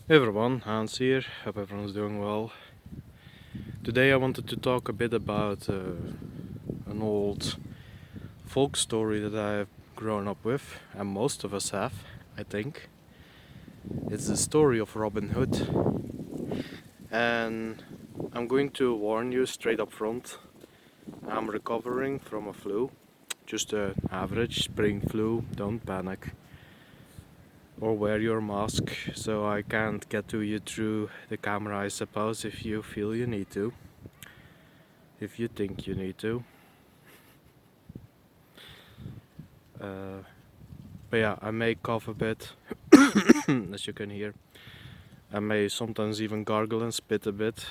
Hey everyone, Hans here. Hope everyone's doing well. Today I wanted to talk a bit about an old folk story that I've grown up with, and most of us have, I think. It's the story of Robin Hood, and I'm going to warn you straight up front. I'm recovering from a flu, just an average spring flu, don't panic. Or wear your mask, so I can't get to you through the camera, I suppose, if you feel you need to. If you think you need to. But yeah, I may cough a bit, as you can hear. I may sometimes even gargle and spit a bit,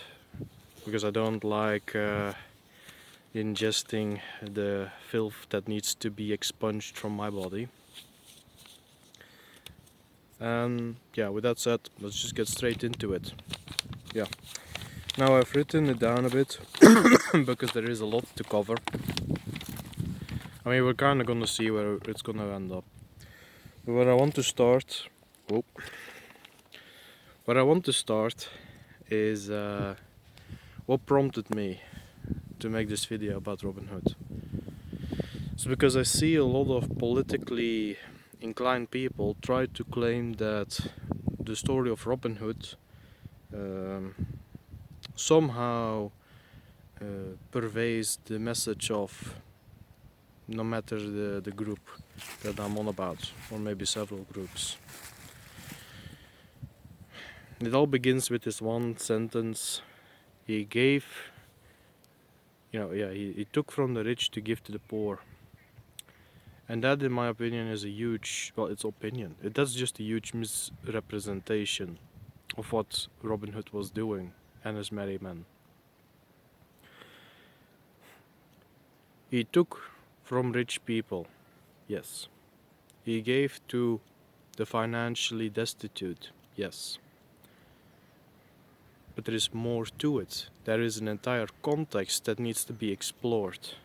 because I don't like ingesting the filth that needs to be expunged from my body. And yeah, with that said, let's just get straight into it. Yeah. Now I've written it down a bit, because there is a lot to cover. I mean, we're kind of gonna see where it's gonna end up. But where I want to start, is what prompted me to make this video about Robin Hood. It's because I see a lot of politically inclined people try to claim that the story of Robin Hood somehow purveys the message of no matter the group that I'm on about, or maybe several groups. It all begins with this one sentence: he took from the rich to give to the poor. And that, in my opinion, is a huge, it's opinion. That's just a huge misrepresentation of what Robin Hood was doing and his merry men. He took from rich people, yes. He gave to the financially destitute, yes. But there is more to it. There is an entire context that needs to be explored.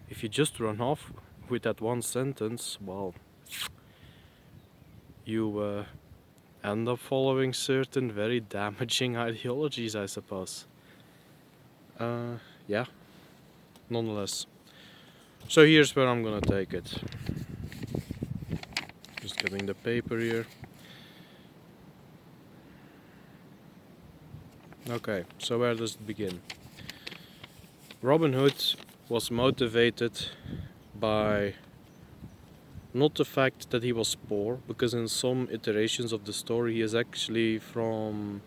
If you just run off with that one sentence, well, you end up following certain very damaging ideologies, I suppose. Yeah, nonetheless. So here's where I'm gonna take it. Just getting the paper here. Okay, so where does it begin? Robin Hood was motivated by not the fact that he was poor, because in some iterations of the story he is actually from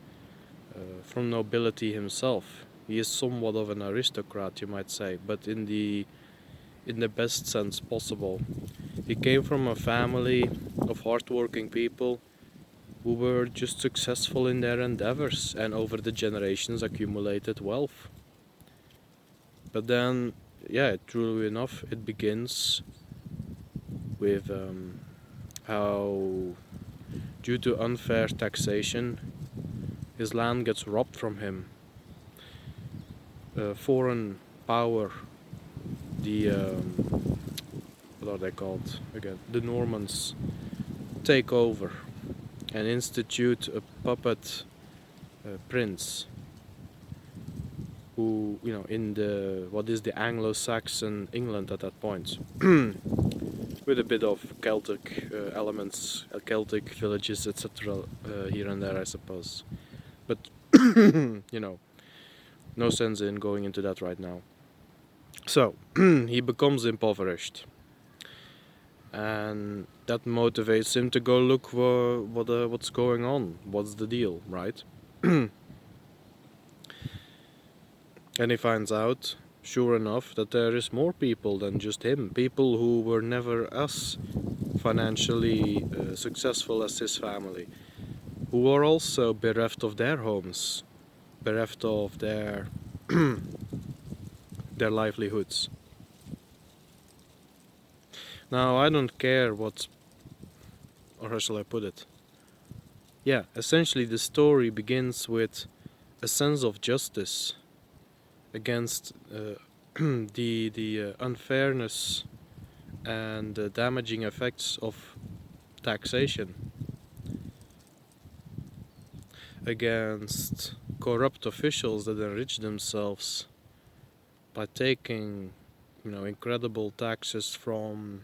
nobility himself. He is somewhat of an aristocrat, you might say, but in the best sense possible. He came from a family of hardworking people who were just successful in their endeavors and over the generations accumulated wealth. But then, yeah, truly enough, it begins with how, due to unfair taxation, his land gets robbed from him. Foreign power, the what are they called again? The Normans take over and institute a puppet prince, who, in what is the Anglo-Saxon England at that point, with a bit of Celtic elements, Celtic villages, etc. Here and there, I suppose. But no sense in going into that right now. So he becomes impoverished, and that motivates him to go look for what's going on, what's the deal, right? And he finds out, sure enough, that there is more people than just him. People who were never as financially successful as his family, who are also bereft of their homes, bereft of their their livelihoods. Now, I don't care or how shall I put it? Yeah, essentially the story begins with a sense of justice against the unfairness and the damaging effects of taxation. against corrupt officials that enrich themselves by taking, incredible taxes from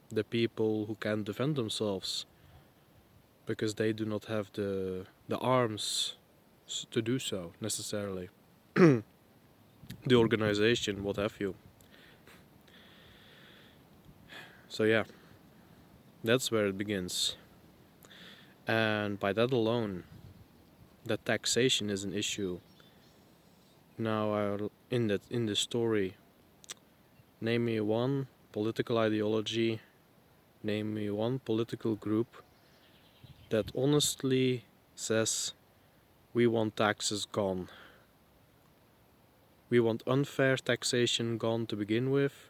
the people who can't defend themselves because they do not have the arms to do so necessarily. The organization, what have you. So yeah, that's where it begins. And by that alone, that taxation is an issue. Now, in the story, name me one political ideology, name me one political group that honestly says, we want taxes gone. We want unfair taxation gone to begin with,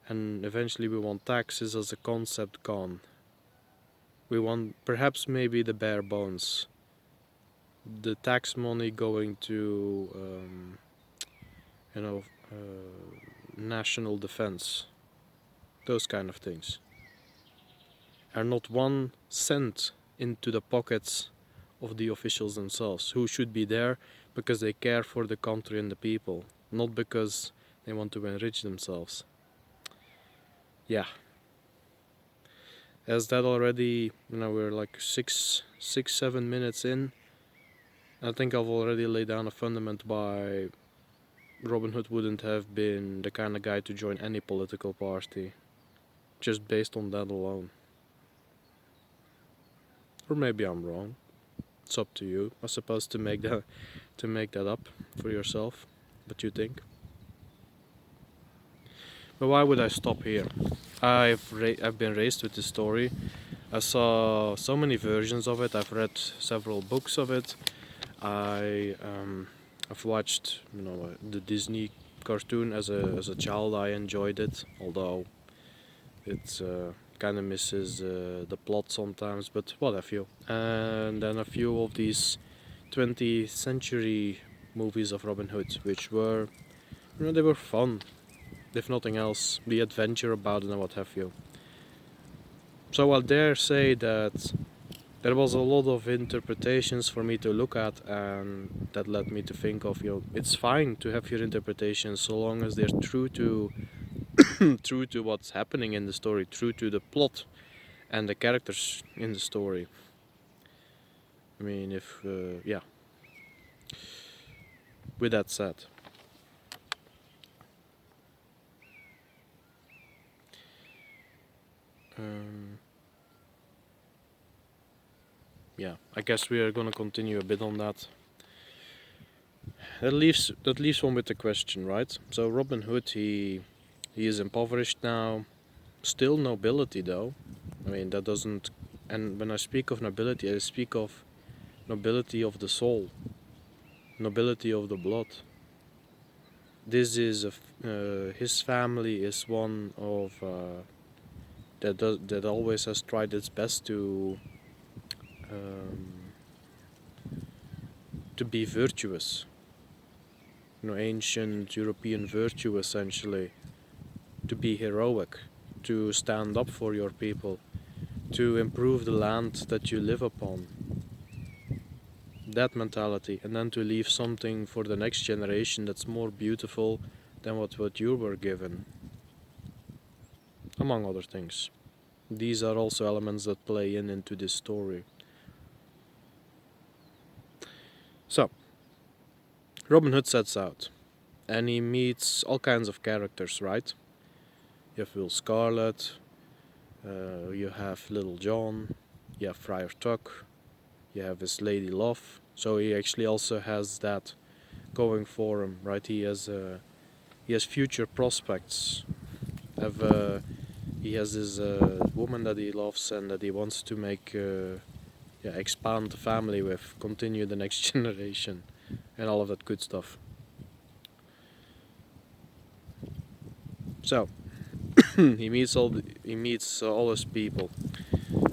and eventually we want taxes as a concept gone. We want perhaps maybe the bare bones. The tax money going to, national defense. Those kind of things. And not 1 cent into the pockets of the officials themselves, who should be there because they care for the country and the people, not because they want to enrich themselves. Yeah. As that already, we're like 7 minutes in. I think I've already laid down a fundament why Robinhood wouldn't have been the kind of guy to join any political party, just based on that alone. Or maybe I'm wrong. It's up to you, I suppose, to make that up for yourself. What you think? But why would I stop here? I've been raised with this story. I saw so many versions of it. I've read several books of it. I've watched the Disney cartoon as a child. I enjoyed it, although it's kind of misses the plot sometimes, but what have you. And then a few of these 20th century movies of Robin Hood, which were, they were fun, if nothing else, the adventure about it and what have you. So I'll dare say that there was a lot of interpretations for me to look at, and that led me to think of, it's fine to have your interpretations so long as they're true to true to what's happening in the story, true to the plot and the characters in the story. I mean, yeah. With that said, yeah, I guess we are gonna continue a bit on that. That leaves one with the question, right? So Robin Hood, he is impoverished now, still nobility though. I mean, that doesn't. And when I speak of nobility, I speak of nobility of the soul, nobility of the blood. This is his family is one of that always has tried its best to be virtuous. Ancient European virtue essentially, to be heroic, to stand up for your people, to improve the land that you live upon. That mentality, and then to leave something for the next generation that's more beautiful than what you were given, among other things. These are also elements that play into this story. So, Robin Hood sets out, and he meets all kinds of characters, right? You have Will Scarlet, you have Little John, you have Friar Tuck, you have his lady love. So he actually also has that going for him, right? He has future prospects. He has this woman that he loves and that he wants to make expand the family with, continue the next generation, and all of that good stuff. So he meets all his people,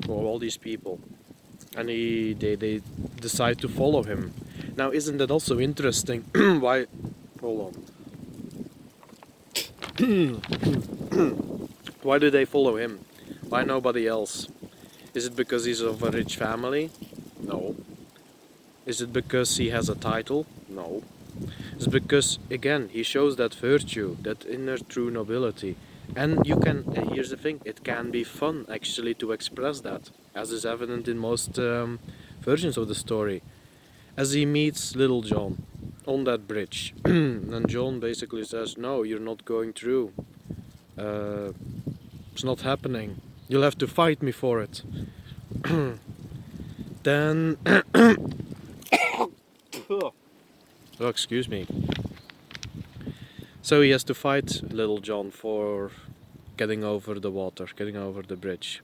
or all these people, and they decide to follow him. Now, isn't that also interesting? Why? Hold on. Why do they follow him? Why nobody else? Is it because he's of a rich family? No. Is it because he has a title? No. It's because, again, he shows that virtue, that inner true nobility. And you can, here's the thing, it can be fun actually to express that, as is evident in most versions of the story. As he meets Little John on that bridge, and John basically says, "No, you're not going through. Uh, it's not happening. You'll have to fight me for it." Then, oh, excuse me. So he has to fight Little John for getting over the water, getting over the bridge.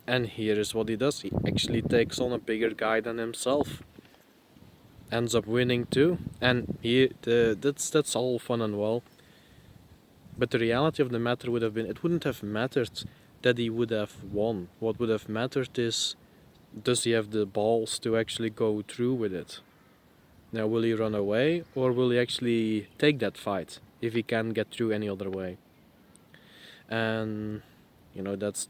And here is what he does. He actually takes on a bigger guy than himself. Ends up winning too. And that's all fun and well. But the reality of the matter would have been, it wouldn't have mattered that he would have won. What would have mattered is, does he have the balls to actually go through with it? Now, will he run away, or will he actually take that fight if he can't get through any other way? And you know, that's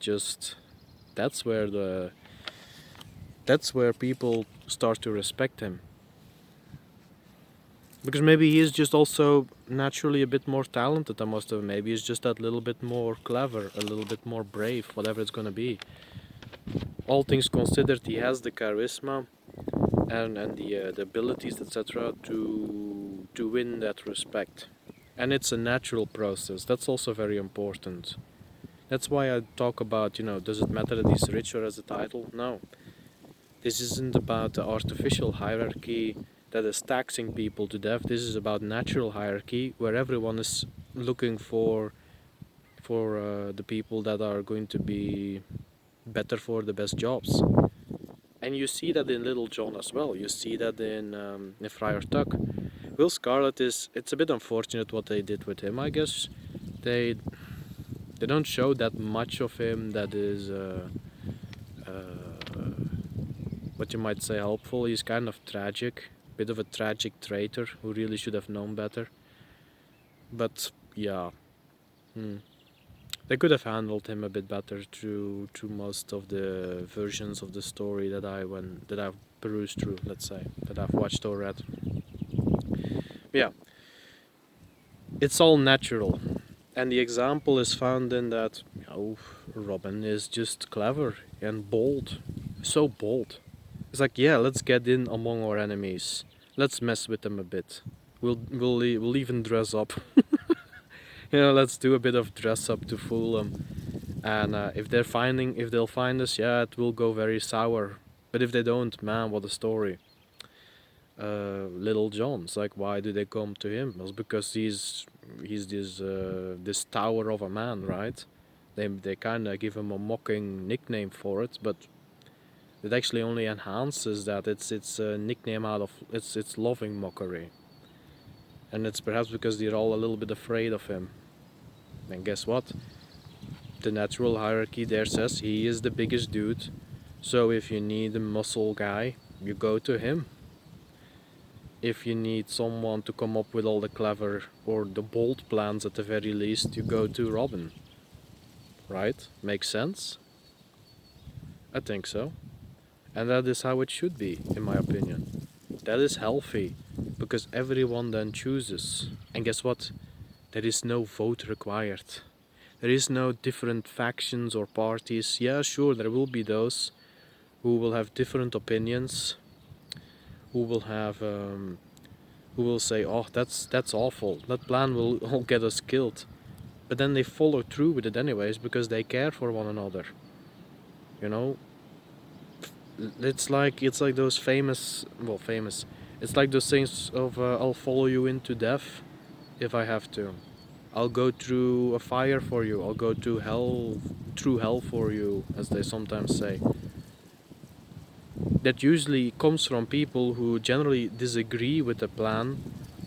where people start to respect him. Because maybe he is just also naturally a bit more talented than most of them. Maybe he's just that little bit more clever, a little bit more brave, whatever it's gonna be. All things considered, he has the charisma and the abilities, etc., to win that respect. And it's a natural process. That's also very important. That's why I talk about, you know, does it matter that he's rich or has a title? No. This isn't about the artificial hierarchy that is taxing people to death. This is about natural hierarchy where everyone is looking for the people that are going to be better for the best jobs. And you see that in Little John as well. You see that in Friar Tuck. Will Scarlet it's a bit unfortunate what they did with him, I guess. They don't show that much of him that is what you might say helpful. He's kind of tragic, bit of a tragic traitor who really should have known better. But yeah, they could have handled him a bit better through most of the versions of the story that I've perused through. Let's say that I've watched or read. Yeah, it's all natural, and the example is found in that, you know, Robin is just clever and bold, so bold. It's like, yeah, let's get in among our enemies. Let's mess with them a bit. We'll even dress up. You know, let's do a bit of dress up to fool them. And if they'll find us, yeah, it will go very sour. But if they don't, man, what a story. Little John's like, why do they come to him? Well, because he's this tower of a man, right? They kind of give him a mocking nickname for it, but it actually only enhances that. It's a nickname out of it's loving mockery, and it's perhaps because they're all a little bit afraid of him. And guess what? The natural hierarchy there says he is the biggest dude, so if you need a muscle guy, you go to him. If you need someone to come up with all the clever or the bold plans at the very least, you go to Robin. Right? Makes sense? I think so. And that is how it should be, in my opinion. That is healthy, because everyone then chooses. And guess what? There is no vote required. There is no different factions or parties. Yeah, sure, there will be those who will have different opinions, who will say, "Oh, that's awful. That plan will all get us killed." But then they follow through with it anyways because they care for one another. You know, it's like those famous. It's like those things of I'll follow you into death if I have to. I'll go through a fire for you. I'll go through hell for you, as they sometimes say. That usually comes from people who generally disagree with the plan,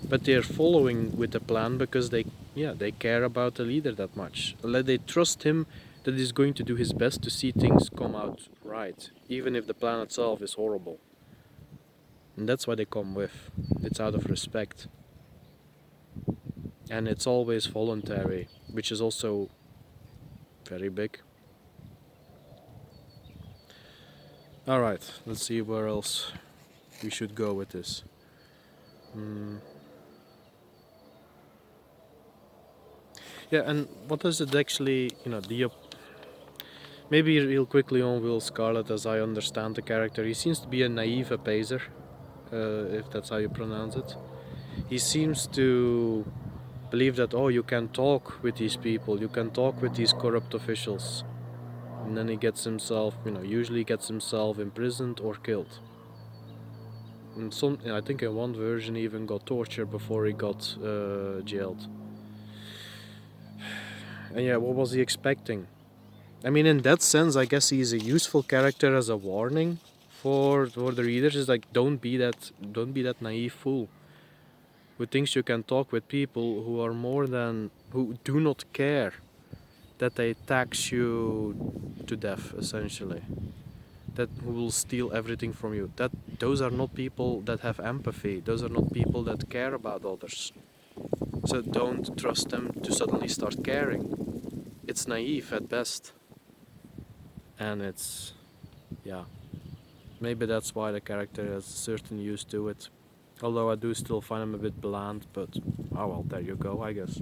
but they're following with the plan because they care about the leader that much. They trust him that he's going to do his best to see things come out right, even if the plan itself is horrible. And that's why they come with. It's out of respect. And it's always voluntary, which is also very big. Alright, let's see where else. we should go with this. Yeah, and what does it actually, maybe real quickly on Will Scarlet, as I understand the character, he seems to be a naive apaiser, if that's how you pronounce it. He seems to believe that, oh, you can talk with these people, you can talk with these corrupt officials. And then he gets himself, usually gets himself imprisoned or killed. And I think in one version he even got tortured before he got jailed. And yeah, what was he expecting? I mean, in that sense, I guess he's a useful character as a warning for the readers. Is like, don't be that naive fool who thinks you can talk with people who do not care that they tax you to death, essentially. Who will steal everything from you. Those are not people that have empathy. Those are not people that care about others. So don't trust them to suddenly start caring. It's naive at best. And it's, yeah, maybe that's why the character has a certain use to it. Although I do still find him a bit bland, but oh well, there you go, I guess.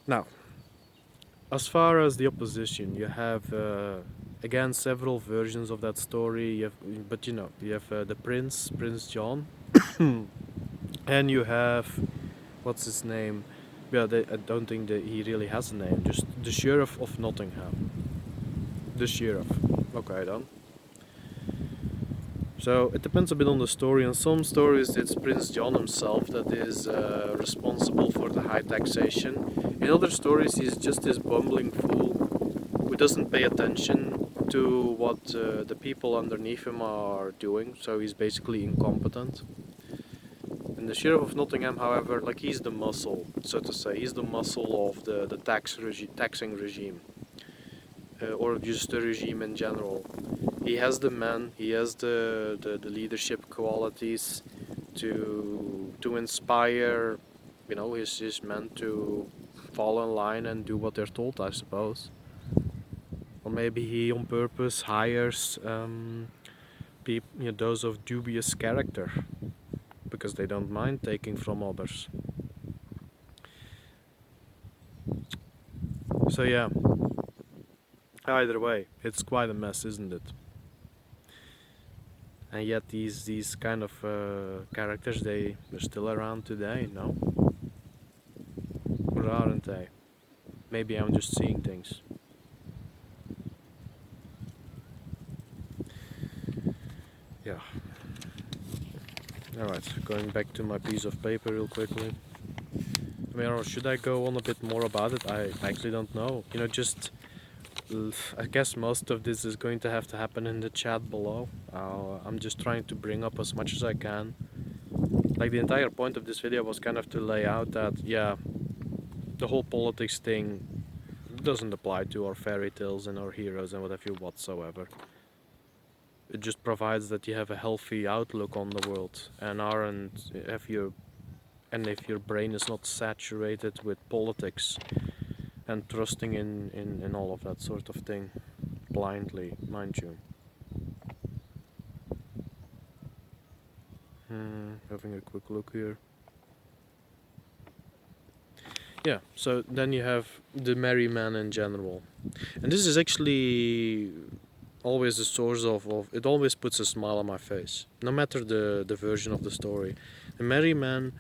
Now, as far as the opposition, you have again several versions of that story. You have the Prince John, and you have what's his name? Yeah, I don't think that he really has a name. Just the Sheriff of Nottingham. The Sheriff. Okay, then. So it depends a bit on the story. In some stories, it's Prince John himself that is responsible for the high taxation. In other stories, he's just this bumbling fool who doesn't pay attention to what the people underneath him are doing. So he's basically incompetent. And the Sheriff of Nottingham, however, like he's the muscle, so to say. He's the muscle of the taxing regime. Or just the regime in general. He has the men, he has the leadership qualities to inspire, his men to fall in line and do what they're told, I suppose. Or maybe he on purpose hires those of dubious character because they don't mind taking from others. So yeah. Either way, it's quite a mess, isn't it? And yet these kind of characters, they're still around today, no? Or aren't they? Maybe I'm just seeing things. Yeah. Alright, going back to my piece of paper real quickly. I mean, or should I go on a bit more about it? I actually don't know. I guess most of this is going to have to happen in the chat below. I'm just trying to bring up as much as I can. Like, the entire point of this video was kind of to lay out that, yeah, the whole politics thing doesn't apply to our fairy tales and our heroes and what have you whatsoever. It just provides that you have a healthy outlook on the world and if your brain is not saturated with politics and trusting in all of that sort of thing blindly, mind you. Having a quick look here. Yeah, so then you have the merry man in general. And this is actually always a source of it always puts a smile on my face, no matter the version of the story. The merry men,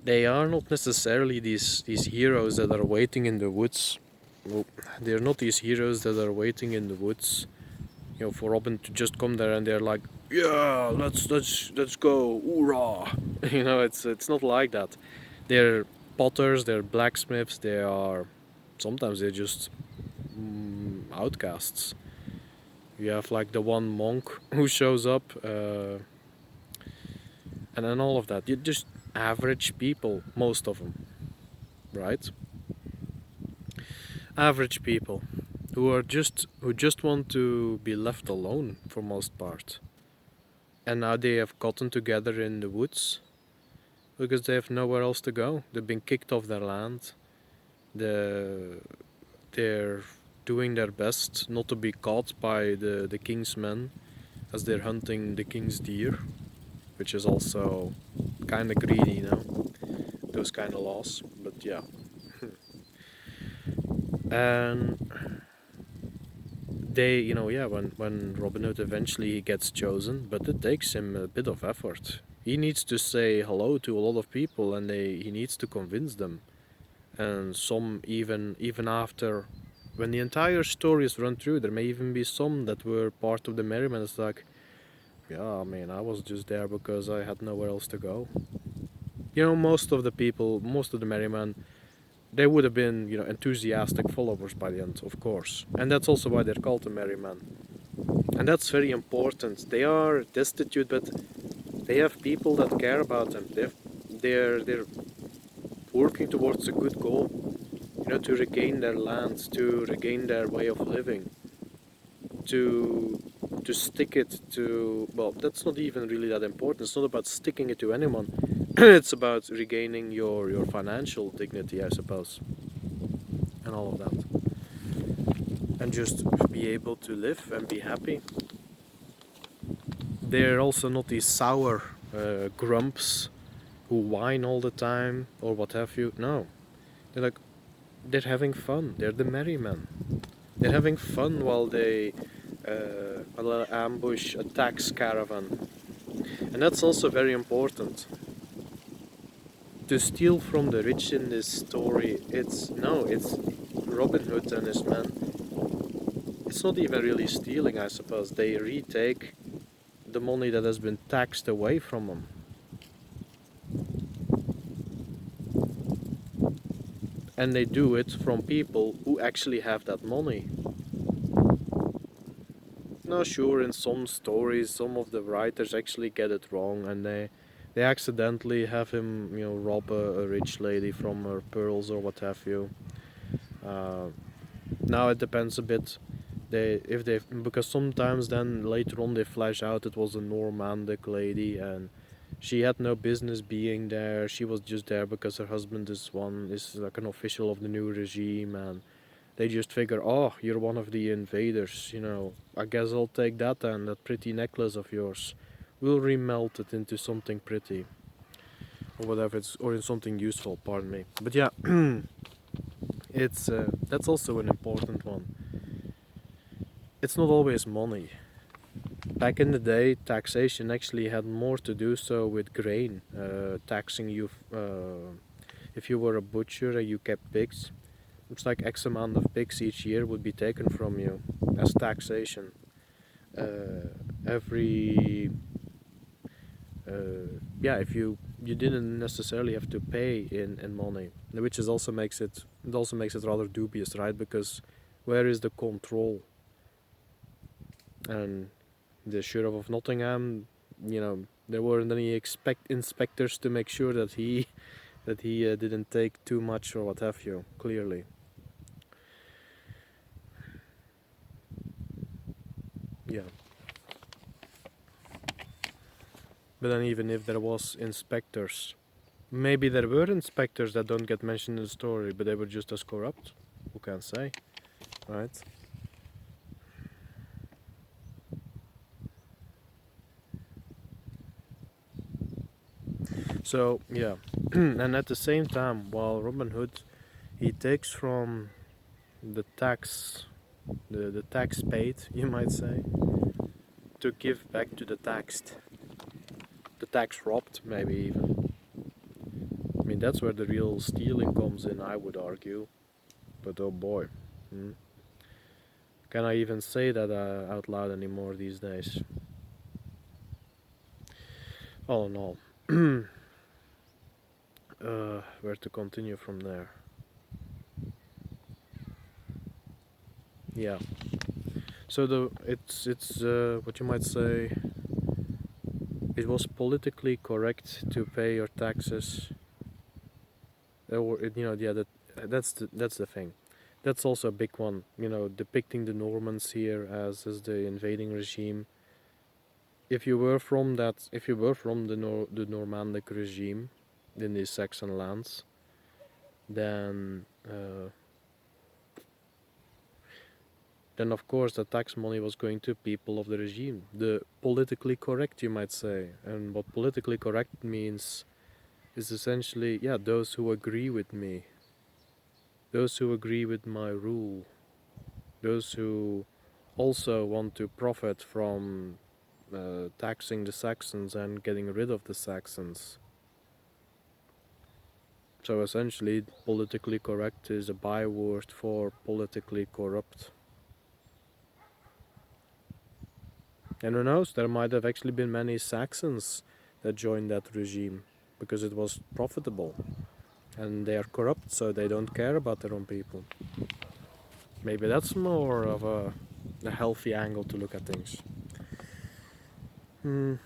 they are not necessarily these heroes that are waiting in the woods. Well, they're not these heroes that are waiting in the woods, for Robin to just come there and they're like, yeah, let's go, hoorah! It's not like that. They're potters, they're blacksmiths, sometimes they're just outcasts. You have like the one monk who shows up, and then all of that. You're just average people, most of them, right? Average people who just want to be left alone for most part. And now they have gotten together in the woods because they have nowhere else to go. They've been kicked off their land. They're doing their best not to be caught by the king's men as they're hunting the king's deer, which is also kind of greedy, those kind of laws. But yeah, and they, yeah, when Robin Hood eventually gets chosen, but it takes him a bit of effort. He needs to say hello to a lot of people, and he needs to convince them. And some even after, when the entire story is run through, there may even be some that were part of the merrymen. It's like, yeah, I mean, I was just there because I had nowhere else to go. Most of the people, most of the merrymen, they would have been, enthusiastic followers by the end, of course. And that's also why they're called the merrymen. And that's very important. They are destitute, but they have people that care about them. They're working towards a good goal, to regain their lands, to regain their way of living, to stick it to, well, that's not even really that important. It's not about sticking it to anyone. It's about regaining your financial dignity, I suppose, and all of that, and just be able to live and be happy. They're also not these sour grumps who whine all the time or what have you. No, they're having fun. They're the merrymen. They're having fun while they ambush a tax caravan. And that's also very important. To steal from the rich in this story, it's Robin Hood and his men. It's not even really stealing, I suppose. They retake the money that has been taxed away from them. And they do it from people who actually have that money. Now, sure, in some stories, some of the writers actually get it wrong, and they accidentally have him, rob a rich lady from her pearls or what have you. Now it depends a bit. Because sometimes then later on they flash out it was a Normandic lady and she had no business being there. She was just there because her husband is like an official of the new regime, and they just figure, oh, you're one of the invaders, I guess I'll take that and that pretty necklace of yours. We'll remelt it into something pretty. Or whatever, or in something useful, pardon me. But yeah, it's that's also an important one. It's not always money. Back in the day, taxation actually had more to do so with grain, taxing you if you were a butcher and you kept pigs. It's like X amount of pigs each year would be taken from you as taxation. Every if you didn't necessarily have to pay in money, which is also makes it rather dubious, right? Because where is the control? And the Sheriff of Nottingham, there weren't any inspectors to make sure that he didn't take too much or what have you. Clearly. Yeah. But then even if there was inspectors, maybe there were inspectors that don't get mentioned in the story, but they were just as corrupt. Who can say, right? So yeah, and at the same time, while Robin Hood, he takes from the tax, the tax paid, you might say, to give back to the taxed, the tax robbed, maybe even. I mean, that's where the real stealing comes in, I would argue. But oh boy, can I even say that out loud anymore these days? Oh no. Where to continue from there? Yeah. So it's what you might say. It was politically correct to pay your taxes. That's the thing. That's also a big one. Depicting the Normans here as the invading regime. If you were from the Normandic regime in the Saxon lands, then then of course the tax money was going to people of the regime. The politically correct, you might say. And what politically correct means is essentially, yeah, those who agree with me, those who agree with my rule, those who also want to profit from taxing the Saxons and getting rid of the Saxons. So essentially, politically correct is a byword for politically corrupt. And who knows, there might have actually been many Saxons that joined that regime because it was profitable. And they are corrupt, so they don't care about their own people. Maybe that's more of a healthy angle to look at things. And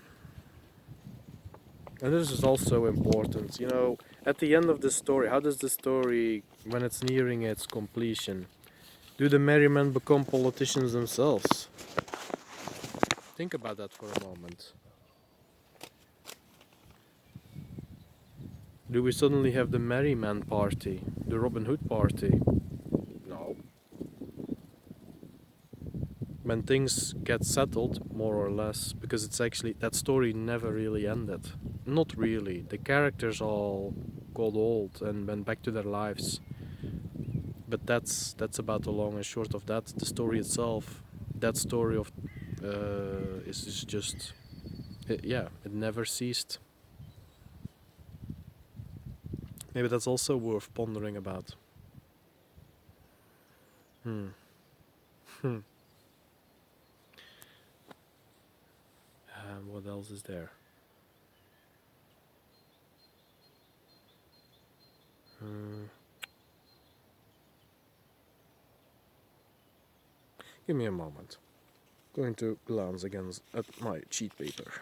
this is also important. You know, at the end of the story, how does the story, when it's nearing its completion, do the merry men become politicians themselves? Think about that for a moment. Do we suddenly have the merry man party, the Robin Hood party? No. When things get settled, more or less, because it's actually, that story never really ended. Not really. The characters all got old and went back to their lives. But that's about the long and short of that. The story itself, that story of is just, yeah, it never ceased. Maybe that's also worth pondering about. What else is there? Give me a moment. Going to glance again at my cheat paper.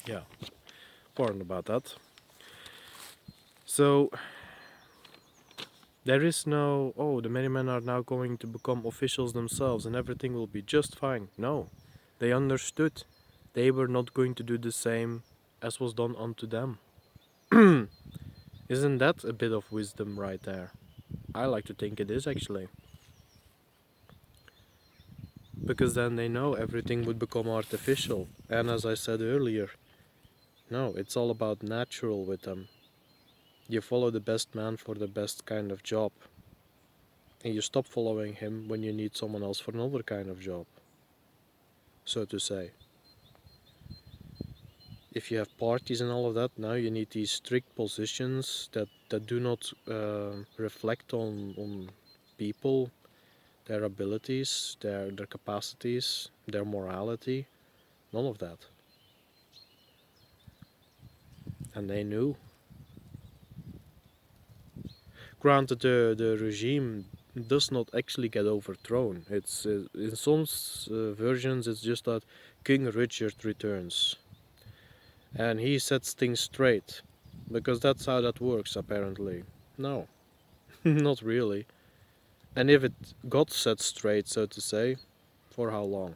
Yeah, pardon about that. So, there is no, oh, the merry men are now going to become officials themselves and everything will be just fine. No, they understood they were not going to do the same as was done unto them. Isn't that a bit of wisdom right there? I like to think it is actually. Because then they know everything would become artificial. And as I said earlier, no, it's all about natural with them. You follow the best man for the best kind of job. And you stop following him when you need someone else for another kind of job, so to say. If you have parties and all of that, now you need these strict positions that do not reflect on people, their abilities, their capacities, their morality, none of that. And they knew. Granted, the regime does not actually get overthrown. It's in some versions it's just that King Richard returns and he sets things straight, because that's how that works apparently. No, not really. And if it got set straight, so to say, for how long?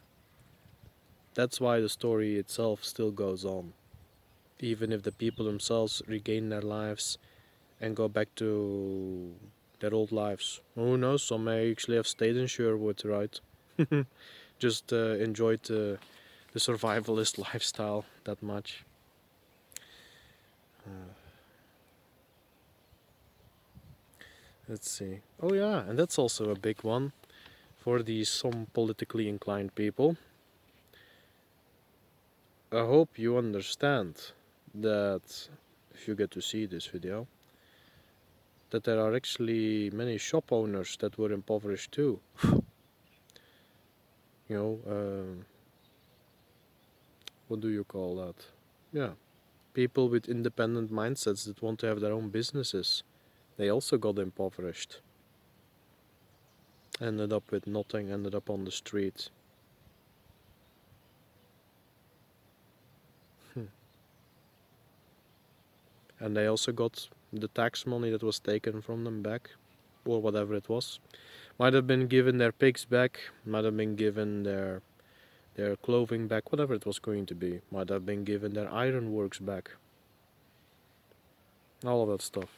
That's why the story itself still goes on, even if the people themselves regain their lives and go back to their old lives. Who knows, some may actually have stayed in Sherwood, right? Just enjoyed the survivalist lifestyle that much. Let's see. Oh yeah, and that's also a big one for these some politically inclined people. I hope you understand that if you get to see this video, that there are actually many shop owners that were impoverished too. You know, what do you call that? Yeah, people with independent mindsets that want to have their own businesses. They also got impoverished. Ended up with nothing, ended up on the street. And they also got the tax money that was taken from them back, or whatever it was. Might have been given their pigs back, might have been given their clothing back, whatever it was going to be. Might have been given their ironworks back. All of that stuff.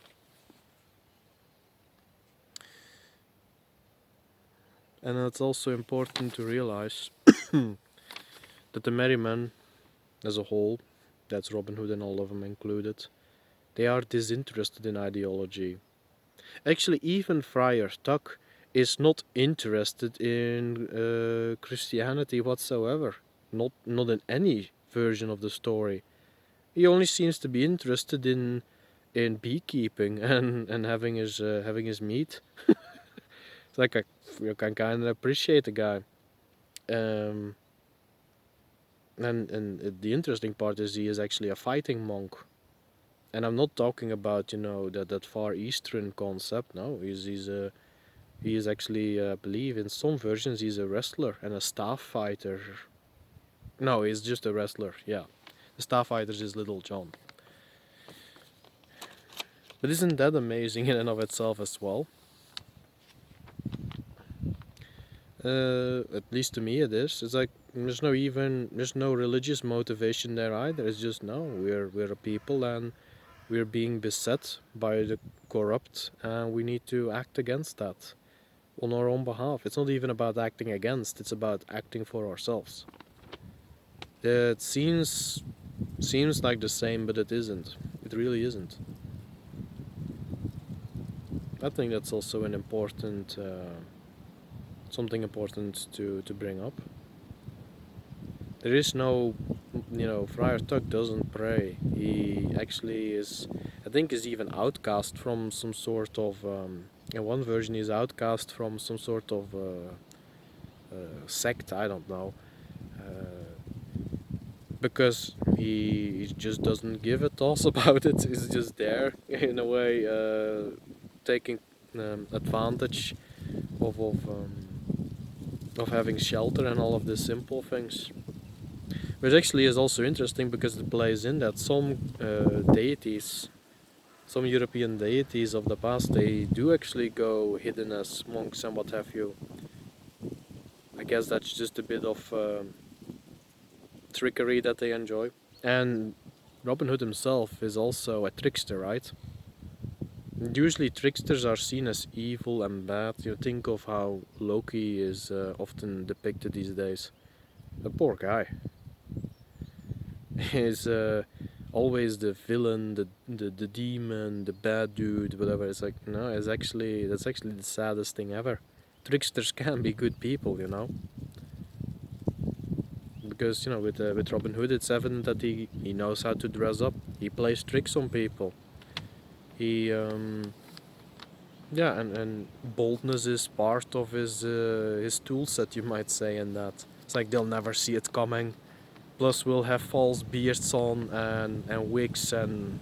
And it's also important to realize that the merry men as a whole, that's Robin Hood and all of them included, they are disinterested in ideology. Actually, even Friar Tuck is not interested in Christianity whatsoever. Not in any version of the story. He only seems to be interested in beekeeping and having his meat. It's like you can kind of appreciate the guy. Um, and the interesting part is he is actually a fighting monk. And I'm not talking about that Far Eastern concept. No, he is actually I believe in some versions he's a wrestler and a staff fighter. No, he's just a wrestler. Yeah, the staff fighter is Little John. But isn't that amazing in and of itself as well? At least to me it is. It's like there's no religious motivation there either. It's just no, we're a people and we're being beset by the corrupt and we need to act against that on our own behalf. It's not even about acting against, it's about acting for ourselves. It seems like the same, but it isn't. It really isn't. I think that's also an important something important to bring up. There is no, Friar Tuck doesn't pray. He actually is, I think, is even outcast from some sort of. In one version, he's outcast from some sort of sect. I don't know, because he just doesn't give a toss about it. He's just there in a way, taking advantage of having shelter and all of the simple things. Which actually is also interesting because it plays in that some deities, some European deities of the past, they do actually go hidden as monks and what have you. I guess that's just a bit of trickery that they enjoy. And Robin Hood himself is also a trickster, right? Usually tricksters are seen as evil and bad. You think of how Loki is often depicted these days. A poor guy. Is always the villain, the demon, the bad dude, whatever. It's like no, that's actually the saddest thing ever. Tricksters can be good people, because with Robin Hood, it's evident that he knows how to dress up. He plays tricks on people. He yeah, and boldness is part of his tool set, you might say, in that it's like they'll never see it coming. Plus, we'll have false beards on and wigs and